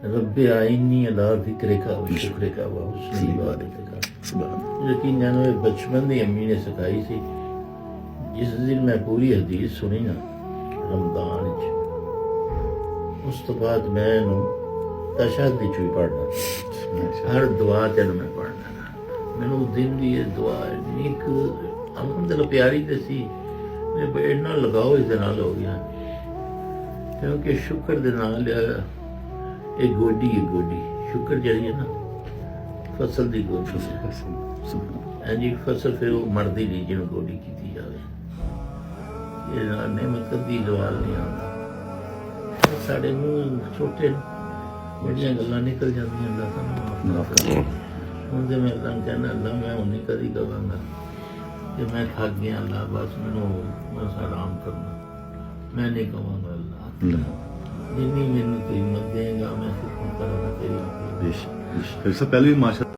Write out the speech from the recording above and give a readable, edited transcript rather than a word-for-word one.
रब्बे आईनी अला ज़िक्रिका व शुक्रिका व हुस्नि इबादतिका। यकीन जानो ये बचपन दी अम्मी ने सिखाई सी। जिस दिन मैं पूरी हदीस सुनी ना रमदान च, उस तो बाद मैं तशहद च भी पढ़ना, हर दुआ तेन मैं पढ़ना ना। मैनू दिन दी ये दुआ एक अलहमदुलिल्लाह प्यारी तो सी, मैं इन्ना लगाओ इस नाल हो गया, क्योंकि शुक्र दे नाल एक गोडी है, गोडी शुक्र जड़ी है ना फसल की गोडी है जी। फसल फिर वो मरदी नहीं जिन्होंने गोडी की जाए, ये नेमत कदी जवाल नहीं आता। साढ़े मूँह छोटे बड़िया गल्लां निकल जांदियां, अल्लाह सानू माफ करे। हुण ते मैं अल्लाह कहना, अल्लाह मैं हुण नहीं कदी कहांगा कि मैं थक गया, अल्लाह बस मैनू बस आराम करना, मैं नहीं कहांगा अल्लाह जिन्नी मैनू कीमत देगा मैं शुक्र करांगा तेरी। फिर से पहले भी माशा